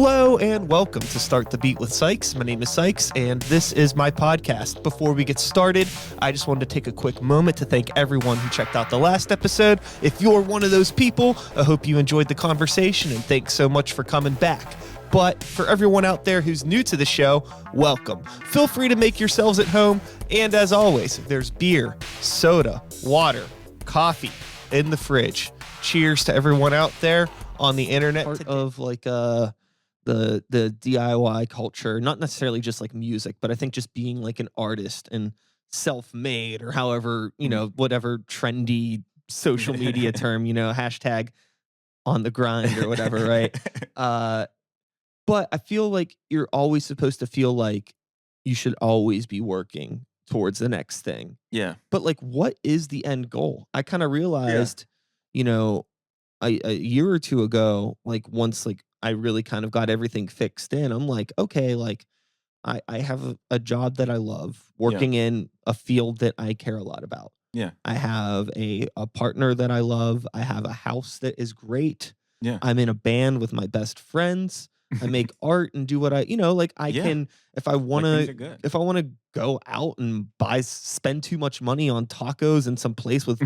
Hello and welcome to Start the Beat with Sykes. My name is Sykes and this is my podcast. Before we get started, I just wanted to take a quick moment to thank everyone who checked out the last episode. If you're one of those people, I hope you enjoyed the conversation and thanks so much for coming back. But for everyone out there who's new to the show, welcome. Feel free to make yourselves at home. And as always, there's beer, soda, water, coffee in the fridge. Cheers to everyone out there on the internet. Part of like the DIY culture, not necessarily just like music, but I think just being like an artist and self-made or however, whatever trendy social media term, hashtag on the grind or whatever, right? But I feel like you're always supposed to feel like you should always be working towards the next thing. Yeah. But like, what is the end goal? I kind of realized, a year or two ago, like once like I really kind of got everything fixed in, I'm like, okay, like I have a job that I love, working in a field that I care a lot about. Yeah. I have a partner that I love. I have a house that is great. Yeah. I'm in a band with my best friends. I make art and do what I can, if I want to go out and spend too much money on tacos in some place with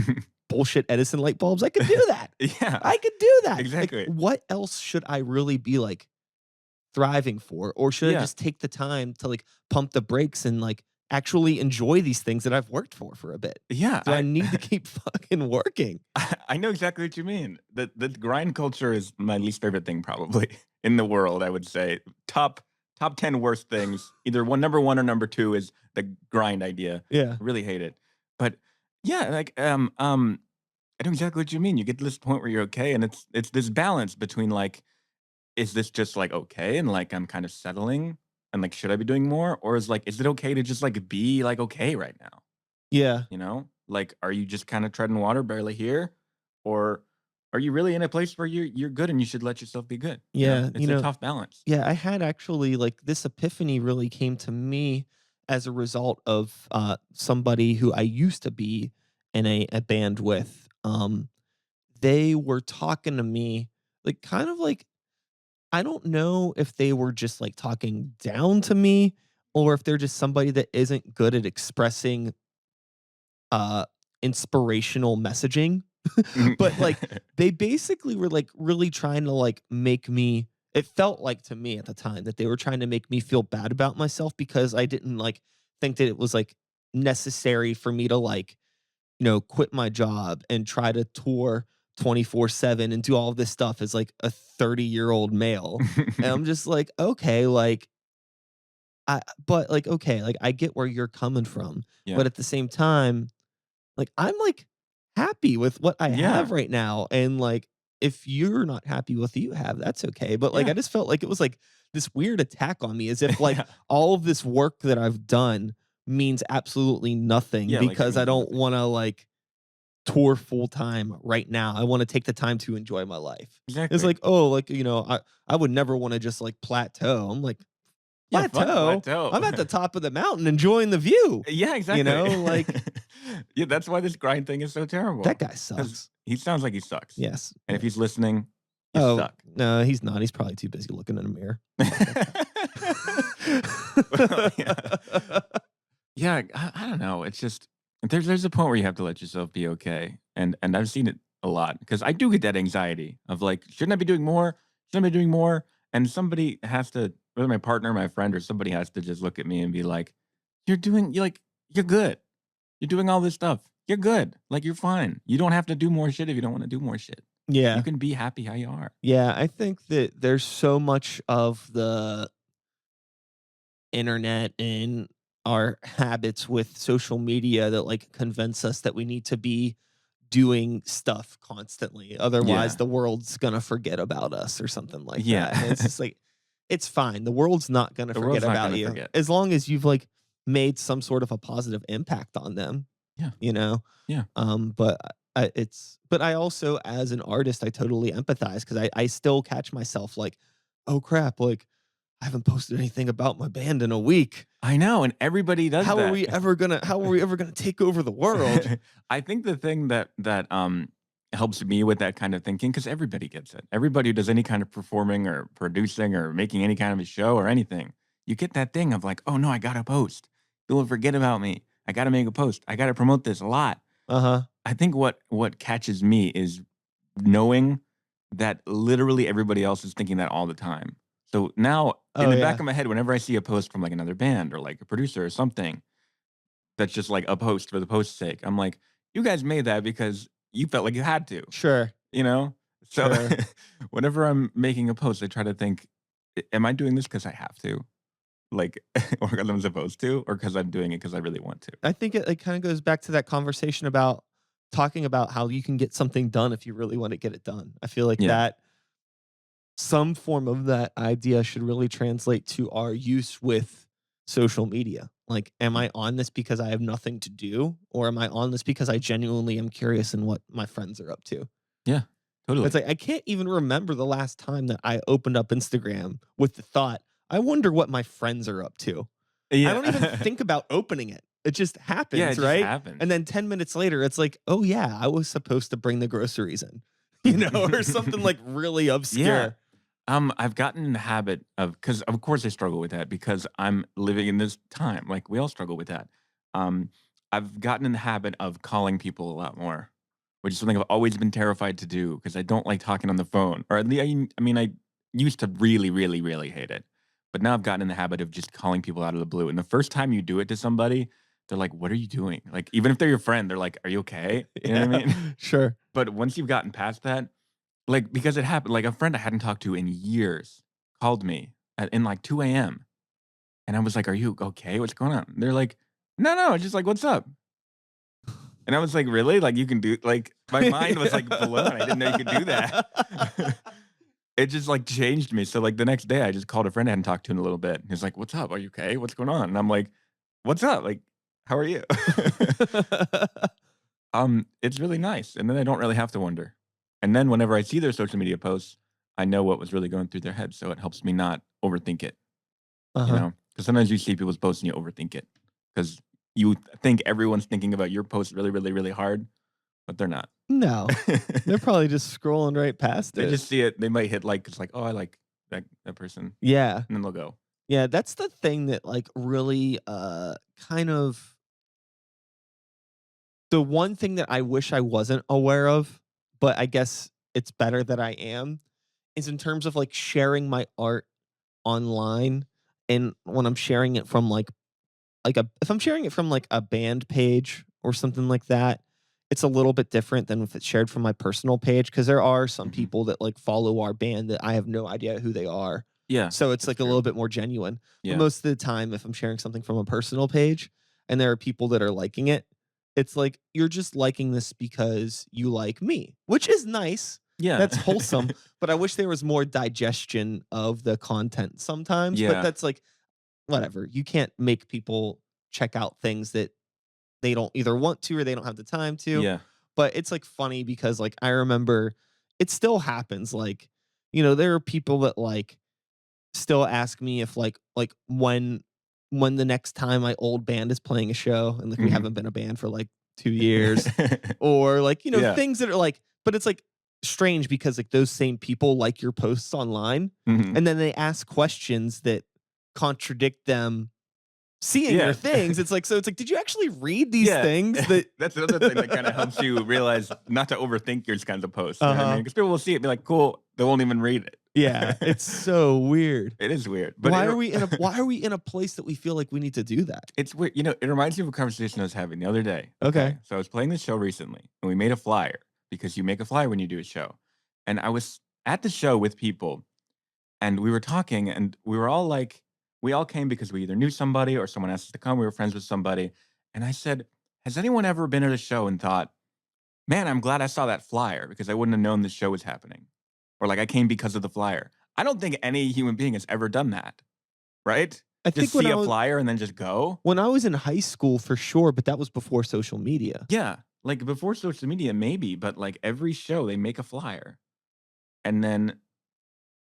bullshit Edison light bulbs, I could do that. Yeah. I could do that. Exactly. Like, what else should I really be like thriving for? Or should I just take the time to like pump the brakes and like actually enjoy these things that I've worked for a bit? Yeah. Do I need to keep fucking working? I know exactly what you mean. The grind culture is my least favorite thing probably in the world, I would say. Top 10 worst things. Either number one or number two is the grind idea. Yeah. I really hate it. But yeah, like I know exactly what you mean. You get to this point where you're okay, and it's this balance between like, is this just like okay and like I'm kind of settling and like should I be doing more? Or is it okay to just like be like okay right now? Yeah. Like, are you just kind of treading water, barely here? Or are you really in a place where you're good and you should let yourself be good? Yeah. It's a tough balance. Yeah, I had actually like this epiphany really came to me as a result of somebody who I used to be in a band with. They were talking to me like kind of like, I don't know if they were just like talking down to me or if they're just somebody that isn't good at expressing uh inspirational messaging. But like they basically were like really trying to like make me, it felt like to me at the time that they were trying to make me feel bad about myself because I didn't like think that it was like necessary for me to like, quit my job and try to tour 24/7 and do all of this stuff as like a 30-year-old male. And I'm just like, okay, like but like okay, like I get where you're coming from. Yeah. But at the same time, like I'm like happy with what I have right now. And like if you're not happy with what you have, that's okay. But like I just felt like it was like this weird attack on me as if like all of this work that I've done means absolutely nothing because I don't want to like tour full time right now. I want to take the time to enjoy my life. Exactly. It's like, oh, like, I would never want to just like plateau. I'm like, plateau. I'm at the top of the mountain enjoying the view. Yeah, exactly. Like yeah, that's why this grind thing is so terrible. That guy sucks. He sounds like he sucks. Yes. And if he's listening, you suck. No, he's not. He's probably too busy looking in a mirror. Well, yeah, I don't know. It's just there's a point where you have to let yourself be okay, and I've seen it a lot because I do get that anxiety of like, shouldn't I be doing more? Shouldn't I be doing more? And somebody has to, whether my partner, my friend, or somebody has to just look at me and be like, you're good. You're doing all this stuff. You're good. Like, you're fine. You don't have to do more shit if you don't want to do more shit. Yeah. You can be happy how you are. Yeah, I think that there's so much of the internet and our habits with social media that like convince us that we need to be doing stuff constantly. Otherwise, the world's gonna forget about us or something like that. And it's just like, it's fine. The world's not gonna forget about you as long as you've like made some sort of a positive impact on them. Yeah. Yeah. But I also, as an artist, I totally empathize because I still catch myself like, oh crap, like I haven't posted anything about my band in a week. I know, and everybody does how that. Are we ever gonna take over the world? I think the thing that helps me with that kind of thinking because everybody gets it. Everybody who does any kind of performing or producing or making any kind of a show or anything, you get that thing of like, oh no, I gotta post. People forget about me. I gotta make a post. I gotta promote this a lot. Uh huh. I think what catches me is knowing that literally everybody else is thinking that all the time. So now in Oh the back yeah. of my head, whenever I see a post from like another band or like a producer or something that's just like a post for the post's sake, I'm like, you guys made that because you felt like you had to, Sure. you know? So Sure. whenever I'm making a post, I try to think, Am I doing this because I have to? Like, or because I'm supposed to, or because I'm doing it because I really want to? I think it kind of goes back to that conversation about talking about how you can get something done if you really want to get it done. I feel like Yeah. that some form of that idea should really translate to our use with social media. Like, am Mm. I on this because I have nothing to do? Or am I on this because I genuinely am curious in what my friends are up to? Yeah. It's Totally. like I can't even remember the last time that I opened up Instagram with the thought, I wonder what my friends are up to. I don't even Yeah. think about opening it. It just Yeah, happens, it just right? And happens. then 10 minutes later, it's like, oh yeah, I was supposed to bring the groceries in, or something like really Yeah. obscure. I've gotten in the habit of because of course I struggle with that because I'm living in this time. Like we all struggle with that. Um, I've gotten in the habit of calling people a lot more, which is something I've always been terrified to do because I don't like talking on the phone. Or at least I used to really, really, really hate it. But now I've gotten in the habit of just calling people out of the blue. And the first time you do it to somebody, they're like, "What are you doing?" Like even if they're your friend, they're like, "Are you okay?" You know what Yeah, I mean? sure. But once you've gotten past that, like, because it happened like, a friend I hadn't talked to in years called me in, like, 2 AM, and I was like, "Are you okay? What's going on?" They're like, "No, no, just like, what's up?" And I was like, "Really? Like, you can do" like, my mind was, like, blown. I didn't know you could do that. It just, like, changed me. So, like, the next day, I just called a friend I hadn't talked to in a little bit. He's like, "What's up? Are you okay? What's going on?" And I'm like, "What's up? Like, how are you?" It's really nice, and then I don't really have to wonder. And then whenever I see their social media posts, I know what was really going through their head, so it helps me not overthink it, you Uh-huh. know? Because sometimes you see people's posts and you overthink it because you think everyone's thinking about your post really, really, really hard, but they're not. No, they're probably just scrolling right past They it. just see it, they might hit like, it's like, "Oh, I like that person," Yeah. and then they'll go. Yeah, that's the thing that, like, really, kind of the one thing that I wish I wasn't aware of, but I guess it's better that I am, is in terms of, like, sharing my art online, and when I'm sharing it from, like a if I'm sharing it from, like, a band page or something like that, it's a little bit different than if it's shared from my personal page because there are some Mhm. people that, like, follow our band that I have no idea who they are. Yeah, So it's, that's like, a little true. bit more genuine. But Yeah. most of the time, if I'm sharing something from a personal page and there are people that are liking it, it's like, you're just liking this because you like me, which is nice. Yeah. That's wholesome, but I wish there was more digestion of the content sometimes, but Yeah. that's, like, whatever. You can't make people check out things that they don't either want to or they don't have the time to. Yeah. But it's like funny because like I remember it still happens. Like, there are people that like still ask me if like when the next time my old band is playing a show and like we Mhm. haven't been a band for like 2 years or like, Yeah. things that are like, but it's like strange because like those same people like your posts online Mhm. and then they ask questions that contradict them seeing your Yeah. things. It's like, so it's like, did you actually read these Yeah. things that That's another thing that kinda helps you realize not to overthink your kinds of posts, you know what I mean? Uh-huh. Because people will see it and be like, "Cool." They won't even read Yeah, it. it's so weird. It is weird, but Why are we in a why are we in a place that we feel like we need to do that? it's weird, it reminds me of a conversation I was having the other day, Okay. okay? So I was playing this show recently, and we made a flyer, because you make a flyer when you do a show, and I was at the show with people, and we were talking, and we were all like we all came because we either knew somebody or someone asked us to come, we were friends with somebody, and I said, "Has anyone ever been at a show and thought, 'Man, I'm glad I saw that flyer because I wouldn't have known this show was happening.' Or like, I came because of the flyer." I don't think any human being has ever done that, right? I Just think see a flyer and then just go? when I was in high school for sure, but that was before social media. Yeah, like, before social media, maybe, but, like, every show, they make a flyer, and then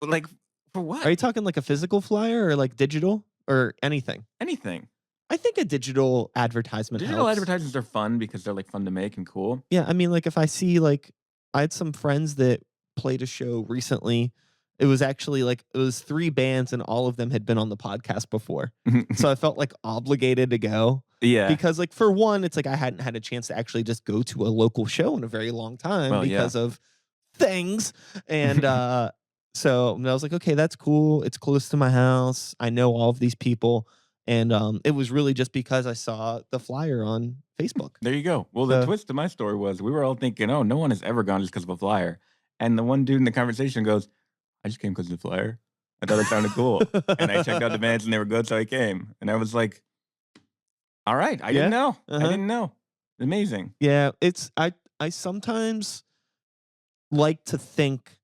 like, for Are what? you talking like a physical flyer or like digital or anything? Anything. I think a digital advertisement Digital helps. advertisements are fun because they're, like, fun to make and cool. Yeah, I mean, like if I see like I had some friends that played a show recently. It was actually like it was 3 bands and all of them had been on the podcast before. So I felt like obligated to go Yeah. because like for one, it's like I hadn't had a chance to actually just go to a local show in a very long time Well, yeah. because of things. And so I was like, okay, that's cool. It's close to my house. I know all of these people. And it was really just because I saw the flyer on Facebook. There you go. Well, the So twist to my story was we were all thinking, "Oh, no one has ever gone just because of a flyer." And the one dude in the conversation goes, "I just came because of the flyer. I thought it sounded cool, and I checked out the bands and they were good, so I came." And I was like, "All right, I didn't yeah. know. I Uh-huh. didn't know. Amazing." Yeah, I sometimes like to think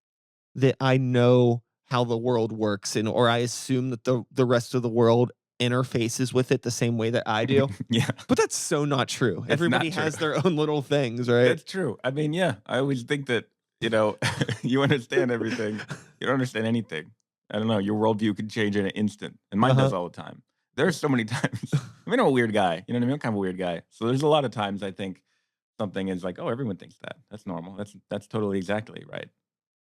that I know how the world works and or I assume that the rest of the world interfaces with it the same way that I do. Yeah, But that's so not true. it's Everybody not true. has their own little things, right? That's true. I mean, yeah, I always think that, you know, you understand everything. You don't understand anything. I don't know, your worldview could change in an instant, and mine does Uh-huh. all the time. There's so many times I mean, I'm a weird guy, you know what I mean? I'm kind of a weird guy. So there's a lot of times I think something is like, "Oh, everyone thinks that. That's normal. That's totally exactly right."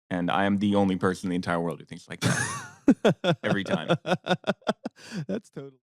And I am the only person in the entire world who thinks like that every time. That's totally